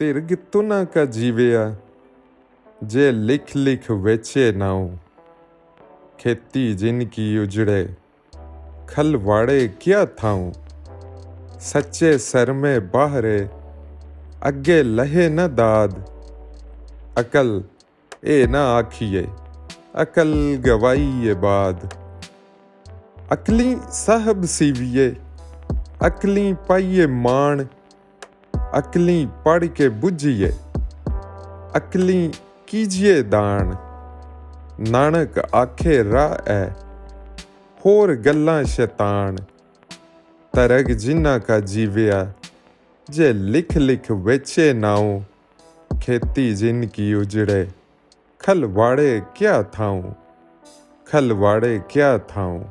तिरग तुना का जीविया जे लिख लिख वेचे नाऊ। खेती जिनकी उजड़े खलवाड़े क्या थाऊं। सच्चे सर में बाहरे अगे लहे न दाद। अकल ए न आखिए अकल गवाई बाद। अकली साहब सीविए अकली पाइए मान। अकली पढ़ के बुझिए अकली कीजिए दान। नानक आखे राह है होर गल्लां शैतान। तरग जिन्ना का जीविया जे लिख लिख वेचे नाऊ। खेती जिनकी उजड़े खलवाड़े क्या थाऊं। खलवाड़े क्या थाऊं।